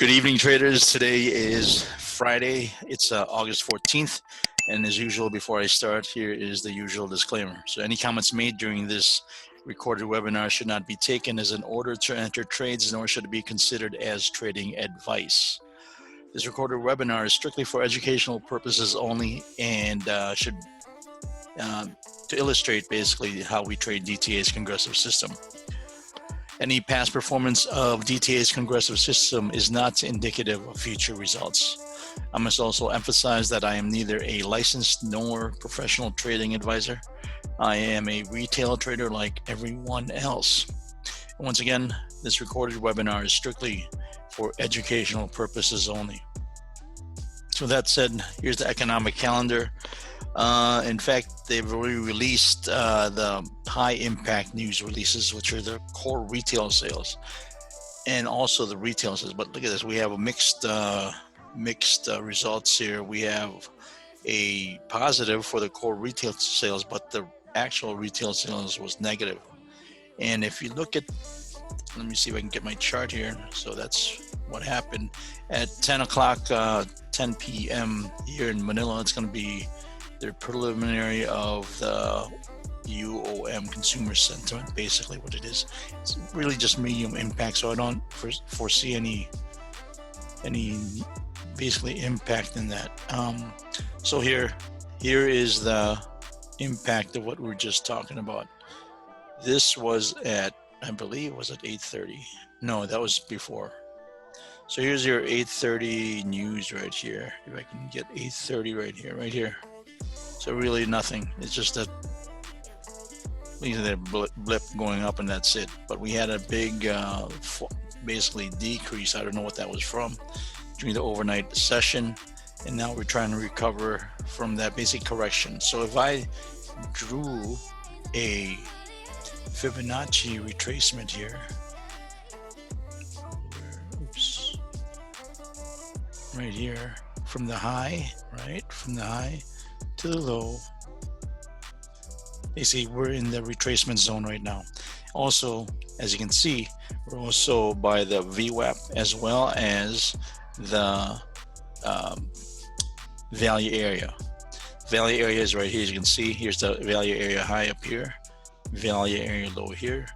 Good evening, traders. Today is Friday. It's August 14th. And as usual, before I start, here is the usual disclaimer. So any comments made during this recorded webinar should not be taken as an order to enter trades, nor should it be considered as trading advice. This recorded webinar is strictly for educational purposes only and should to illustrate basically how we trade DTA's Congressive System. Any past performance of DTA's Congressive System is not indicative of future results. I must also emphasize that I am neither a licensed nor professional trading advisor. I am a retail trader like everyone else. And once again, this recorded webinar is strictly for educational purposes only. So that said, here's the economic calendar. In fact, they've already released the high impact news releases, which are the core retail sales and also the retail sales. But look at this, we have a mixed results here. We have a positive for the core retail sales, but the actual retail sales was negative. And if you look at, let me see if I can get my chart here. So that's what happened at 10 o'clock, 10 p.m. here in Manila. It's going to be the preliminary of the UOM consumer sentiment, basically what it is. It's really just medium impact, so I don't foresee any basically impact in that. So here is the impact of what we're just talking about. This was at, I believe, was at 8:30. No, that was before. So here's your 8:30 news right here. If I can get 8:30 right here. So really nothing. It's just that blip going up and that's it. But we had a big basically decrease. I don't know what that was from during the overnight session. And now we're trying to recover from that basic correction. So if I drew a Fibonacci retracement here, oops, right here from the high, right? From the high to the low. You see, we're in the retracement zone right now. Also, as you can see, we're also by the VWAP as well as the value area. Value area is right here. As you can see, here's the value area high up here, value area low here,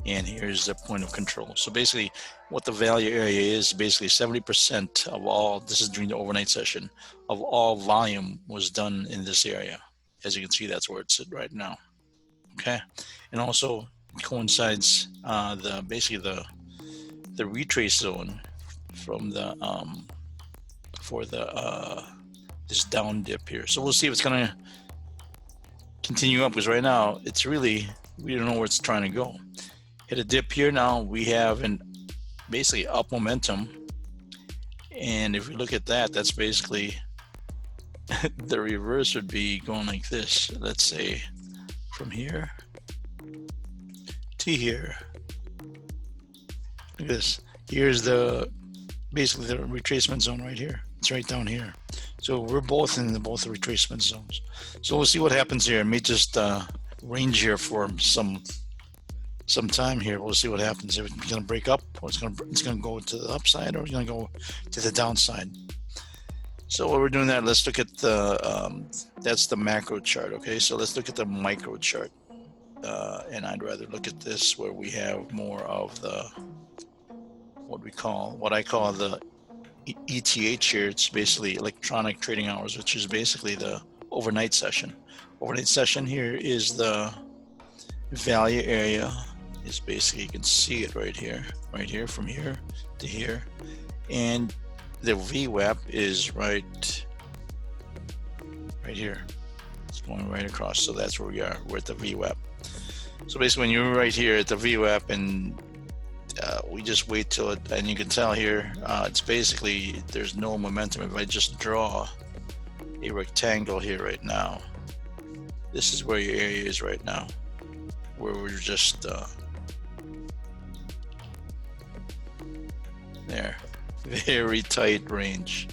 and here's the point of control. So basically, what the value area is, basically 70% of all, this is during the overnight session, of all volume was done in this area. As you can see, that's where it's at right now. Okay, and also coincides basically the retrace zone from the for the this down dip here. So we'll see if it's gonna continue up, because right now it's really, we don't know where it's trying to go. Hit a dip here. Now we have basically up momentum, and if we look at that, that's basically the reverse would be going like this. Let's say from here to here. Look at this. Here's basically the retracement zone right here. It's right down here. So we're both in both the retracement zones. So we'll see what happens here. It may just range here for some time here. We'll see what happens. If it's going to break up, or it's going to go to the upside, or it's going to go to the downside. So while we're doing that, let's look at the that's the macro chart. Okay, so let's look at the micro chart, and I'd rather look at this where we have more of the what I call the ETH here. It's basically electronic trading hours, which is basically the overnight session. Overnight session here is the value area. Is basically, you can see it right here from here to here, and the VWAP is right here. It's going right across, so that's where we are. We're at the VWAP. So basically, when you're right here at the VWAP, and we just wait till it, and you can tell here, it's basically, there's no momentum. If I just draw a rectangle here right now, this is where your area is right now, where we're just there. Very tight range.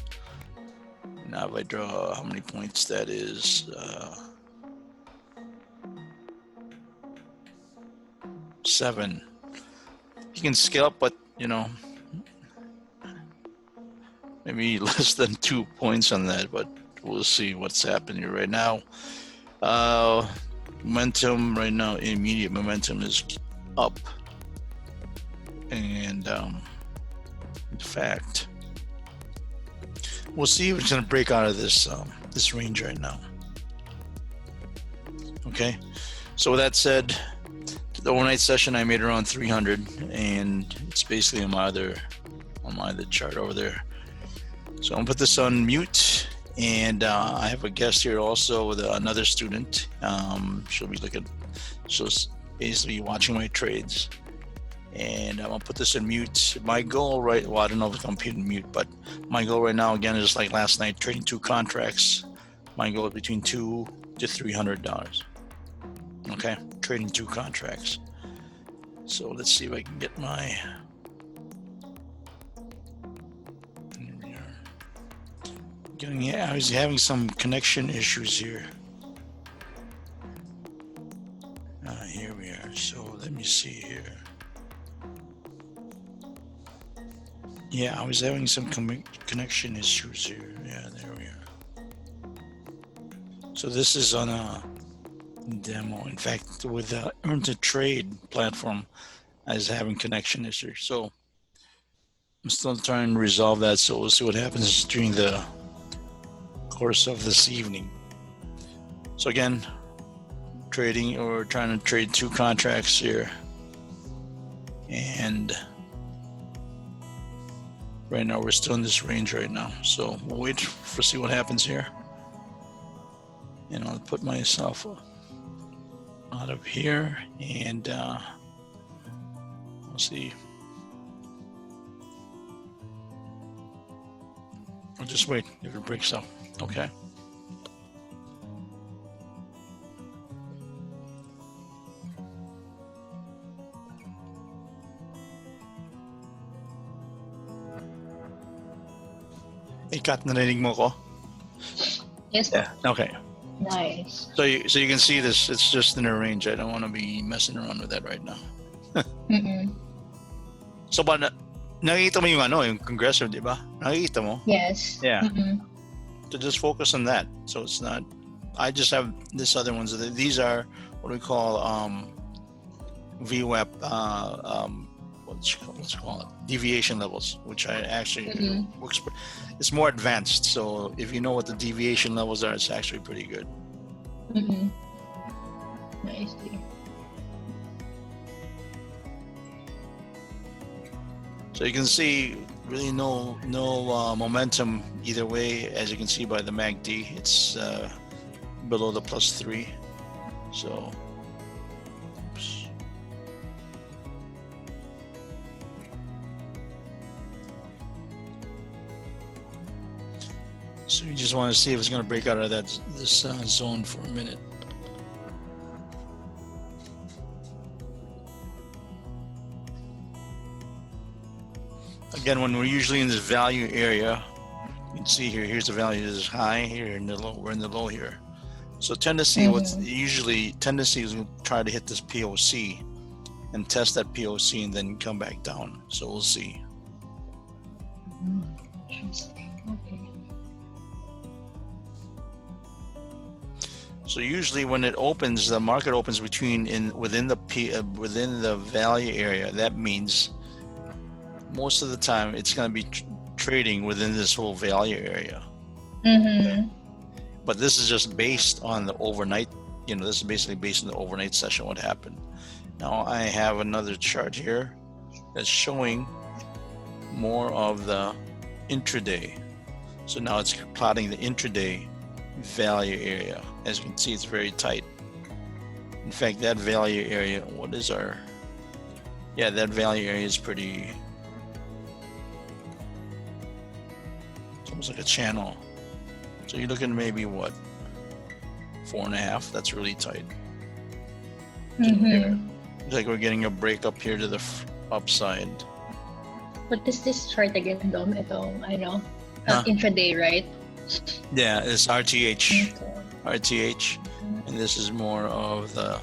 Now if I draw how many points that is, 7. You can scale up, but you know, maybe less than 2 points on that, but we'll see what's happening right now. Momentum right now, immediate momentum is up. And in fact, we'll see if it's going to break out of this this range right now. Okay, so with that said, the overnight session I made around 300, and it's basically on my other chart over there. So I'm gonna put this on mute, and I have a guest here also with another student. She'll basically watching my trades, and I'm gonna put this in mute. My goal well, I don't know if it's gonna be in mute, but my goal right now again is like last night, trading 2 contracts. My goal is between $200 to $300. Okay, trading 2 contracts. So let's see if I can get my. I was having some connection issues here. Here we are. So let me see here. Yeah, I was having some connection issues here. Yeah, there we are. So this is on a demo. In fact, with the Earn to Trade platform, I was having connection issues. So I'm still trying to resolve that. So we'll see what happens during the course of this evening. So again, trading or trying to trade 2 contracts here, and right now we're still in this range right now. So we'll wait for see what happens here, and I'll put myself out of here, and we'll see. I'll just wait if it breaks up. Okay. Kat, narinig mo ko? Yes. Yeah. Okay. Nice. So you can see this. It's just in a range. I don't want to be messing around with that right now. So, but nakikita mo yung Congressive, di ba? Nakikita mo? Yes. Yeah. To just focus on that. So it's not. I just have this other ones. These are what we call VWAP. What's it called? Deviation levels, which I actually works. It's more advanced. So if you know what the deviation levels are, it's actually pretty good. Nice. So you can see really no momentum either way, as you can see by the MACD. It's below the +3. So oops. So you just want to see if it's going to break out of this zone for a minute. Again, when we're usually in this value area, you can see here, here's the value that is high, here in the low, we're in the low here. So tendency, what's usually tendency is to try to hit this POC and test that POC and then come back down. So we'll see. Okay. So usually when it opens, the market opens within the value area. That means most of the time it's going to be trading within this whole value area. But this is just based on the overnight. This is basically based on the overnight session. What happened? Now I have another chart here that's showing more of the intraday. So now it's plotting the intraday value area. As you can see, it's very tight. In fact, that value area, that value area is pretty, it's almost like a channel. So you're looking maybe what, 4.5? That's really tight. It's like we're getting a break up here to the upside. What is this chart again, Dom? Itong, intraday, right? Yeah, it's RTH. Okay. RTH. And this is more of the,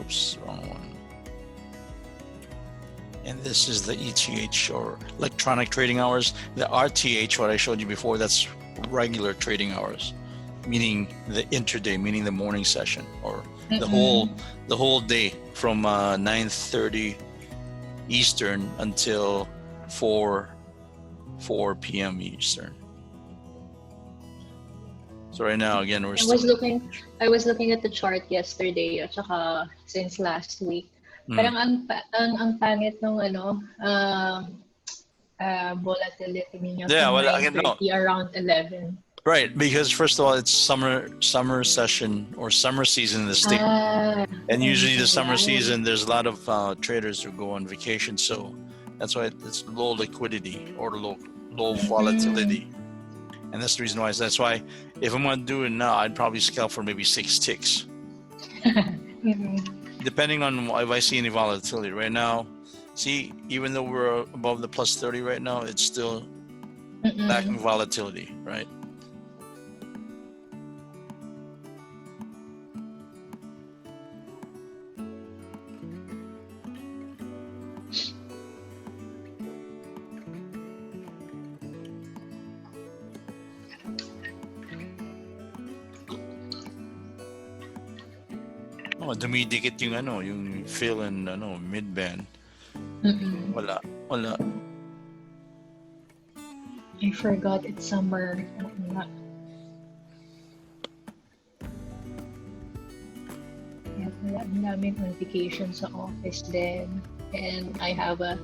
oops, wrong one. and this is the ETH, or electronic trading hours. The RTH, what I showed you before, that's regular trading hours, meaning the intraday, meaning the morning session, or the whole day from 9:30 Eastern until 4 p.m. Eastern. So right now, again, we're still... I was looking at the chart yesterday at saka since last week. Parang ang pangit nung volatility ninyo from 9:30 around 11. Right, because first of all, it's summer session or summer season in the state, and usually the summer season, there's a lot of traders who go on vacation, so that's why it's low liquidity or low volatility, and that's the reason why. That's why if I'm gonna do it now, I'd probably scalp for maybe 6 ticks, depending on if I see any volatility. Right now, see, even though we're above the plus 30 right now, it's still lacking volatility, right? Dumidikit yung fill and mid-band. Wala. I forgot it's summer. I'm on vacation sa office then, and I have a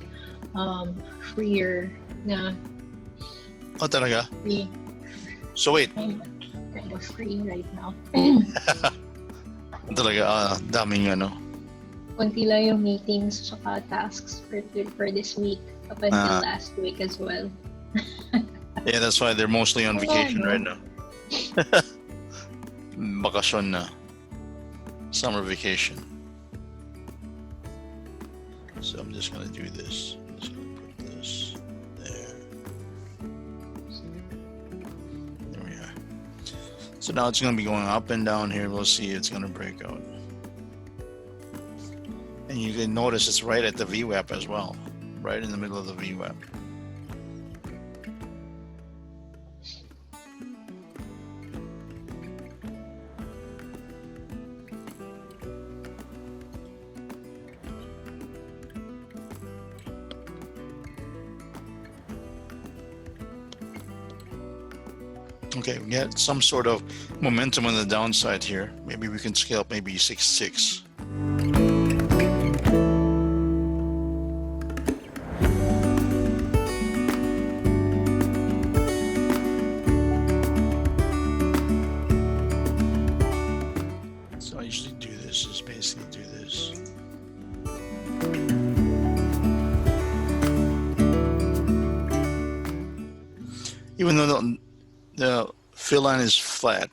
freer na. Oh, talaga? Free. So wait. I'm kind of free right now. Talaga, daming Kunti lang yung meetings saka tasks for this week up until last week as well. Yeah, that's why they're mostly on vacation right now. Bakasyon na. Summer vacation. So I'm just gonna do this. I'm just gonna put this there. There we are. So now it's gonna be going up and down here. We'll see it's gonna break out. And you can notice it's right at the VWAP as well. Right in the middle of the VWAP. Okay, we get some sort of momentum on the downside here. Maybe we can scale up maybe 6.6. So I usually do this, is basically do this. Even though the fill line is flat,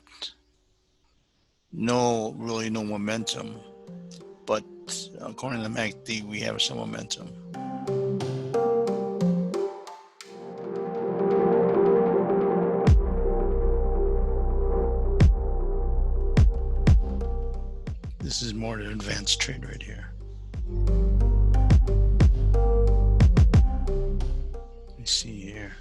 no momentum, but according to the MACD, we have some momentum. This is more an advanced trade right here. Let me see here.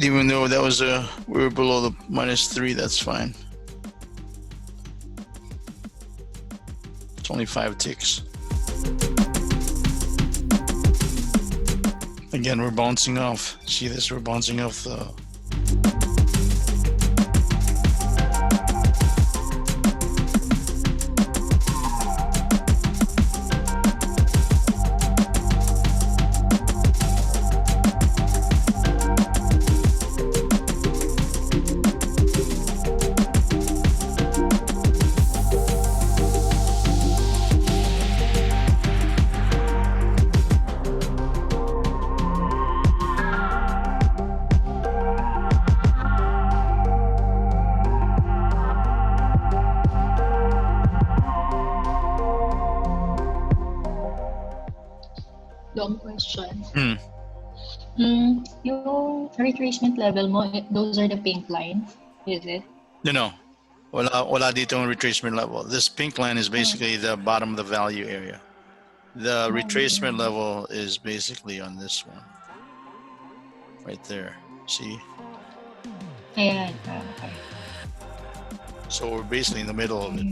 Even though that was we were below the -3, that's fine. It's only 5 ticks. Again, we're bouncing off. See this? We're bouncing off the. Long question. Yung retracement level mo, those are the pink lines, is it? No. Wala dito ang retracement level. This pink line is basically the bottom of the value area. The retracement level is basically on this one. Right there. See? Ayan. Okay. So we're basically in the middle of it.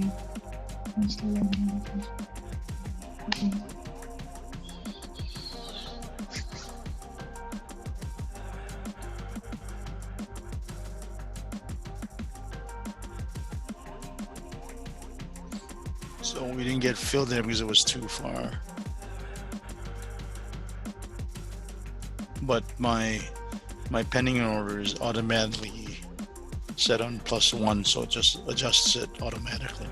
Okay. So we didn't get filled there because it was too far. But my pending order is automatically set on +1, so it just adjusts it automatically.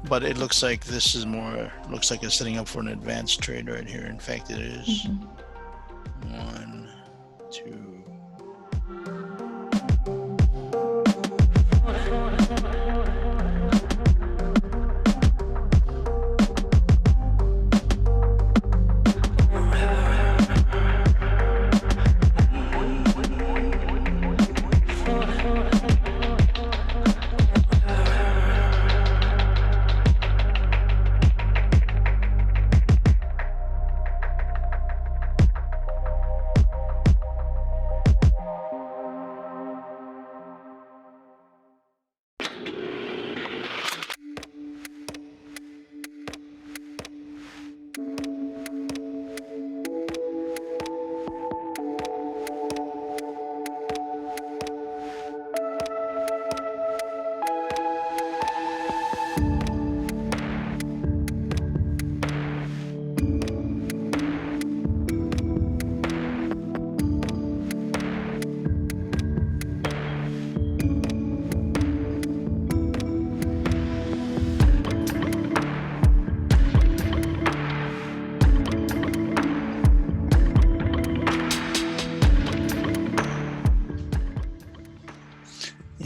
But it looks like this is looks like it's setting up for an advanced trade right here. In fact, it is. 1, 2.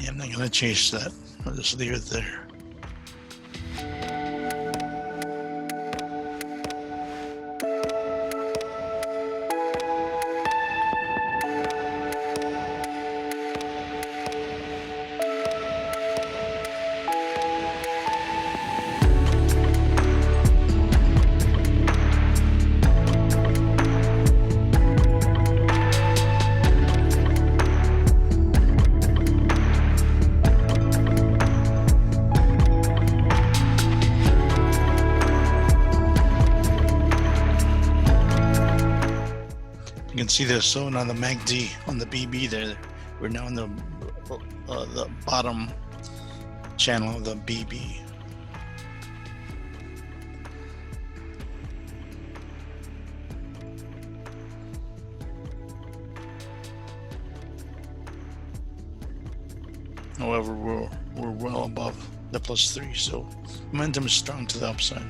I'm not going to chase that. I'll just leave it there. You can see this. So on the MACD, on the BB there, we're now in the bottom channel of the BB. However, we're well above the +3, so momentum is strong to the upside.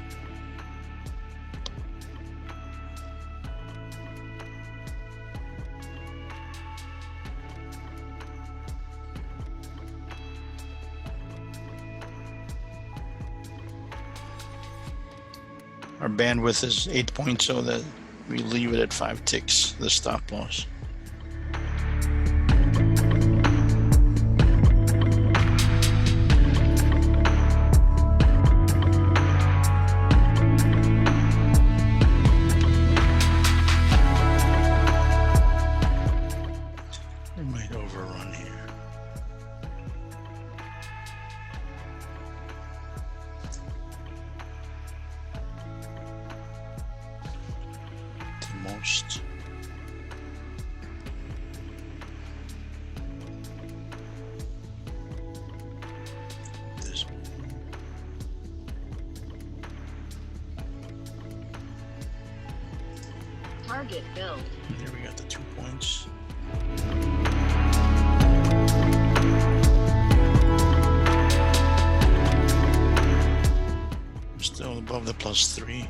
Our bandwidth is 8 points, so that we leave it at 5 ticks, the stop loss. most. This one. Target build. There we got the 2 points. Still above the +3.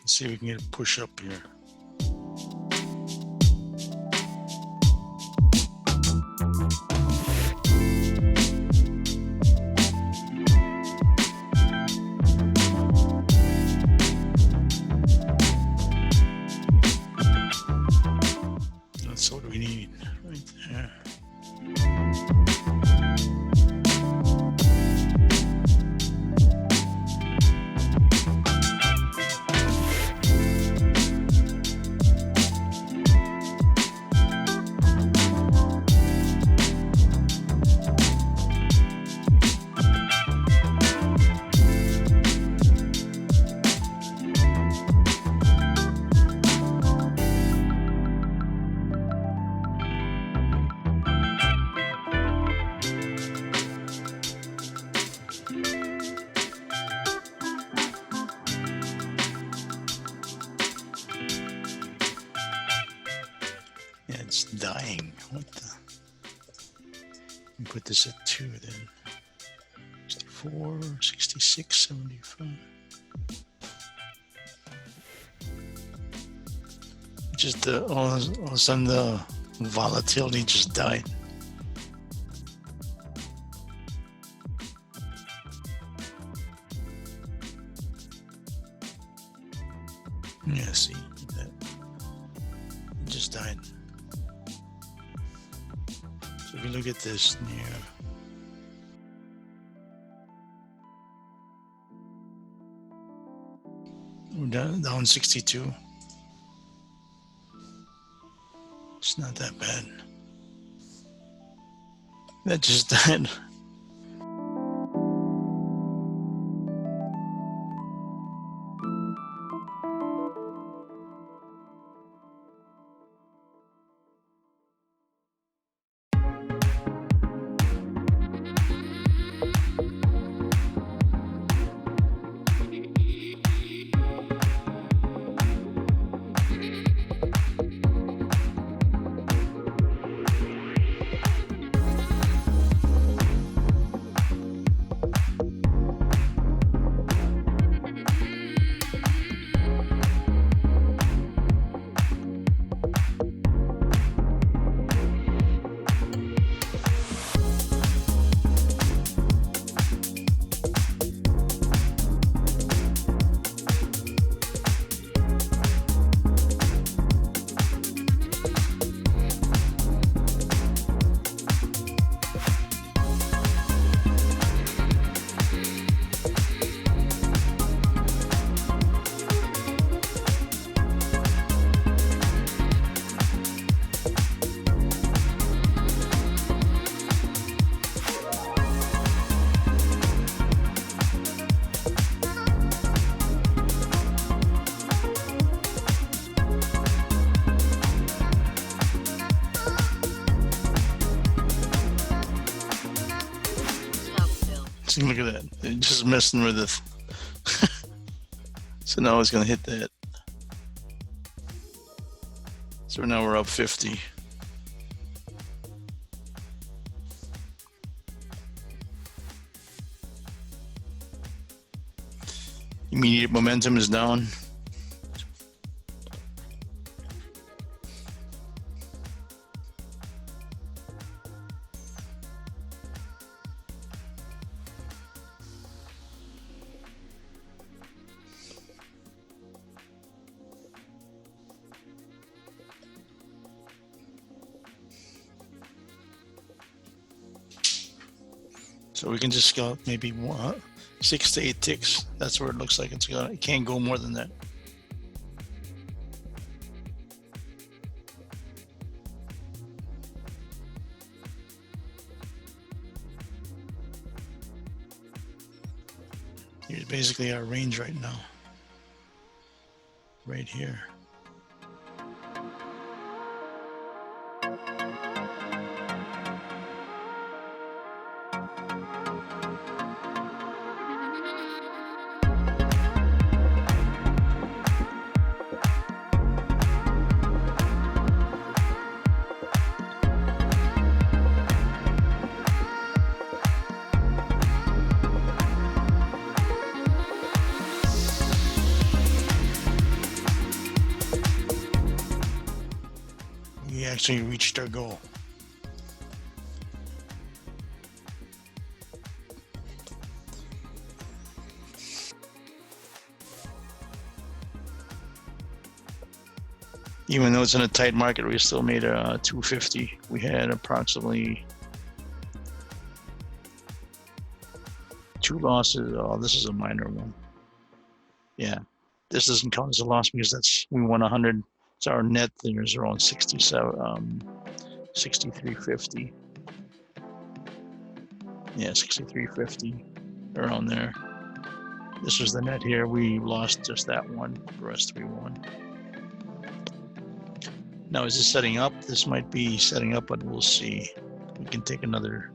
Let's see if we can get a push up here. That's what we need right there. Yeah, it's dying. What the? We put this at 2 then. 64, 66, 75. Just all of a sudden the volatility just died. Yeah, see that it just died. So if you look at this near, we're down 62. It's not that bad. That just died. See, look at that. It just messing with it. So now it's going to hit that. So now we're up 50. Immediate momentum is down. So we can just go maybe 6 to 8 ticks. That's where it looks like it's gonna. It can't go more than that. Here's basically our range right now. Right here. We actually reached our goal. Even though it's in a tight market, we still made a 250. We had approximately 2 losses. Oh, this is a minor one. Yeah, this doesn't count as a loss because we won 100. So our net there's around 63.50. Yeah, 63.50, around there. This was the net here. We lost just that one. The rest we won. Now, is this setting up? This might be setting up, but we'll see. We can take another.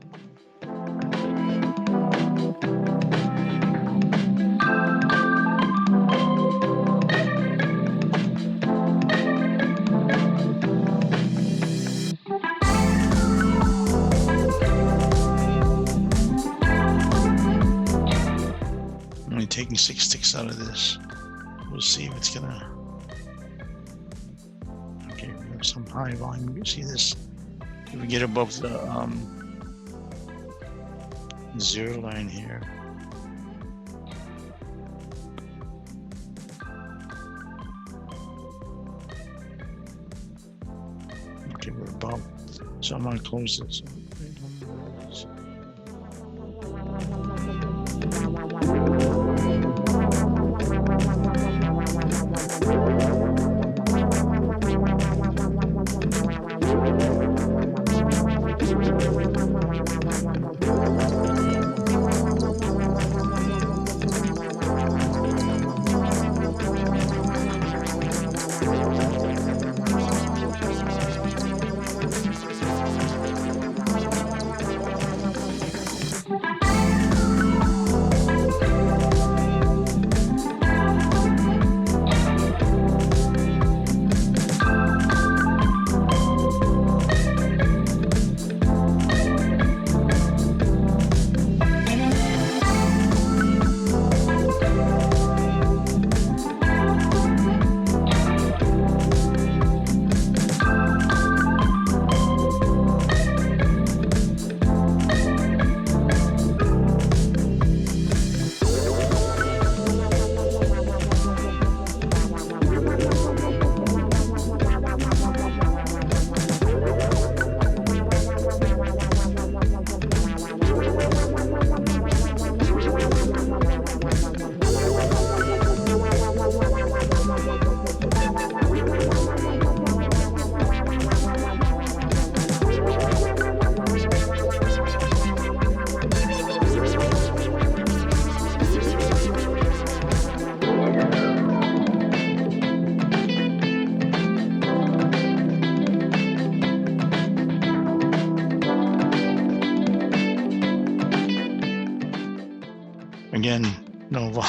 I'm only taking 6 ticks out of this. We'll see if it's gonna. Okay, we have some high volume. You can see this. If we get above the 0 line here. Okay, we're above. So I'm gonna close this. Again, no vol.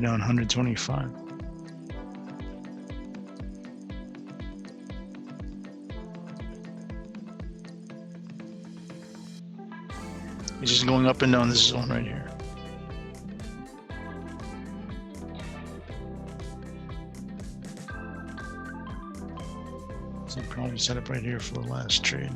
Down 125. It's just going up and down this zone right here. So probably set up right here for the last trade.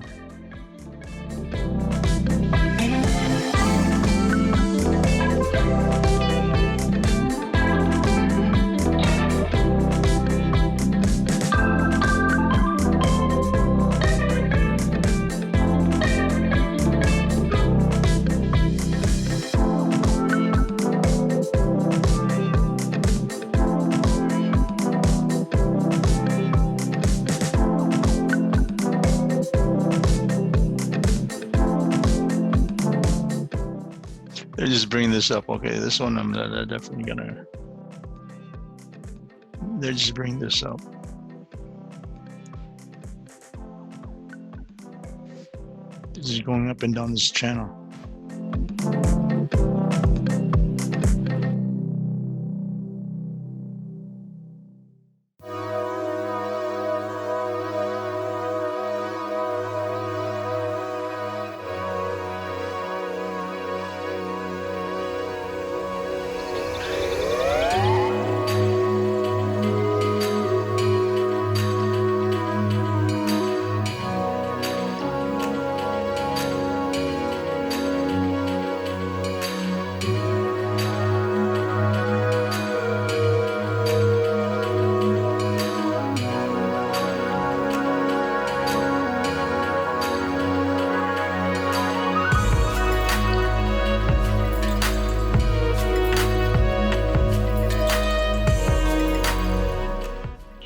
They're just bringing this up. Okay, this one I'm definitely gonna. They're just bringing this up. This is going up and down this channel.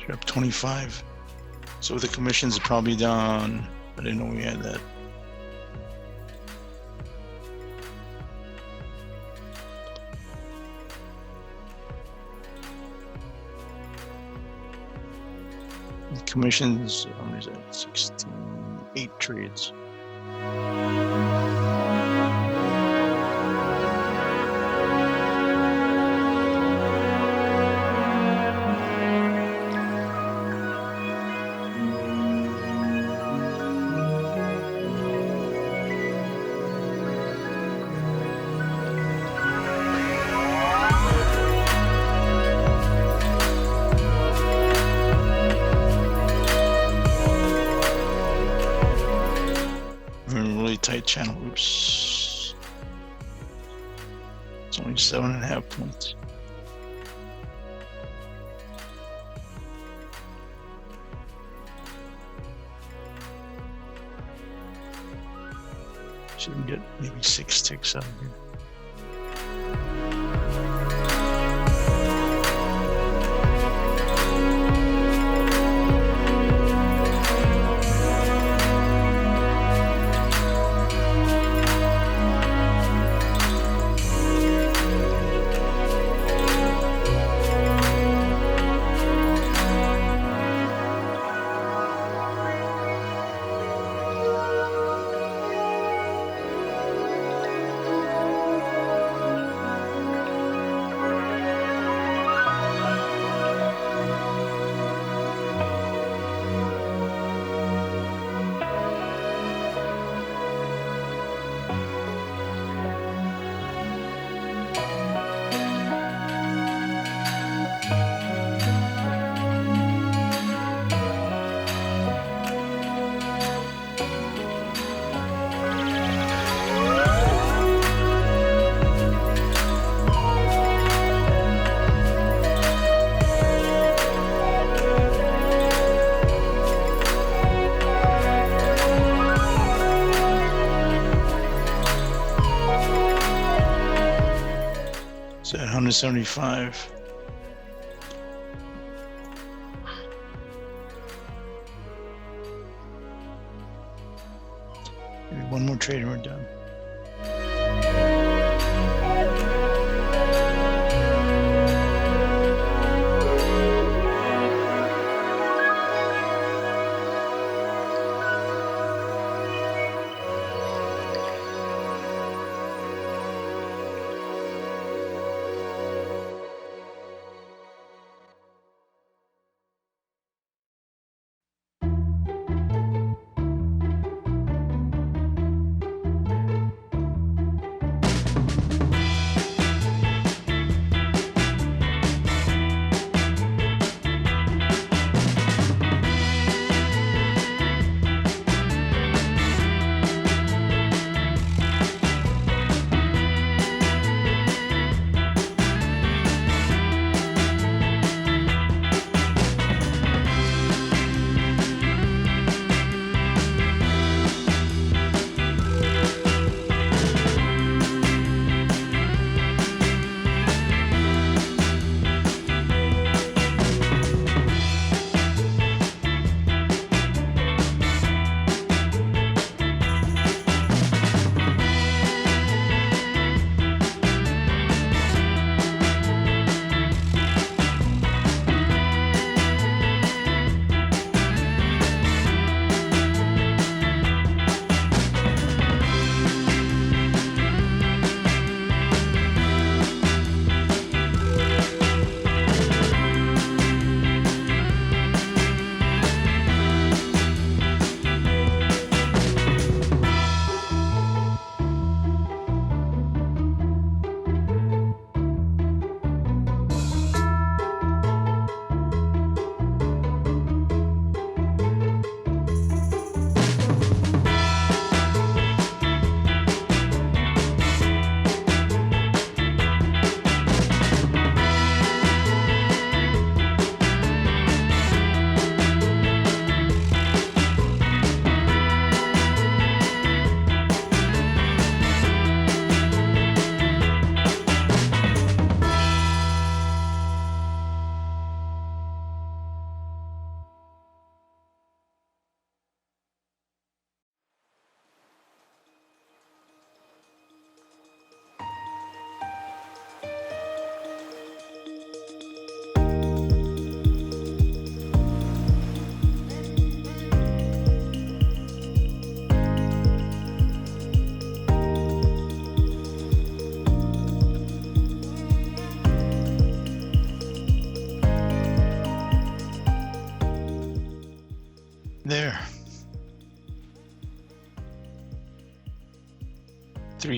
You're up 25. So the commissions are probably down. I didn't know we had that. The commissions, how many is that? 16, 8 trades. Tight channel. Oops. It's only 7.5 points. Should get maybe 6 ticks out of here. So 175. Maybe one more trade and we're done.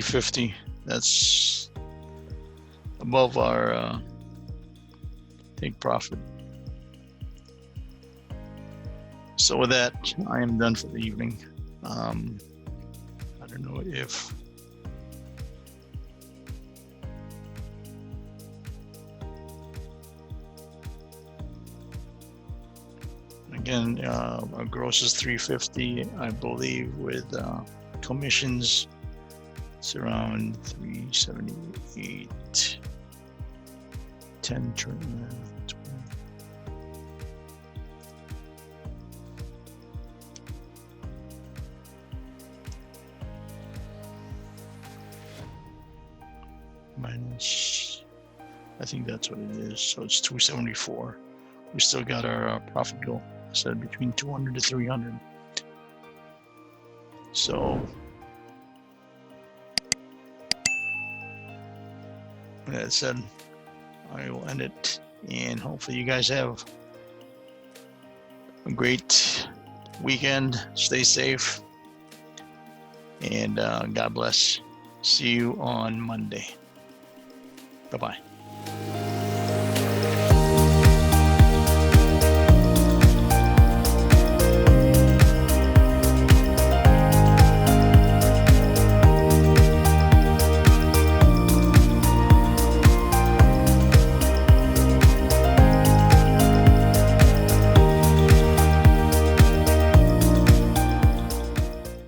350. That's above our take profit. So with that, I am done for the evening. I don't know if again, our gross is 350, I believe, with commissions. It's around 378. 10 trillion. Minus, I think that's what it is. So it's 274. We still got our profit goal set between 200 to 300. So with that said, I will end it, and hopefully you guys have a great weekend. Stay safe, and God bless. See you on Monday. Bye-bye.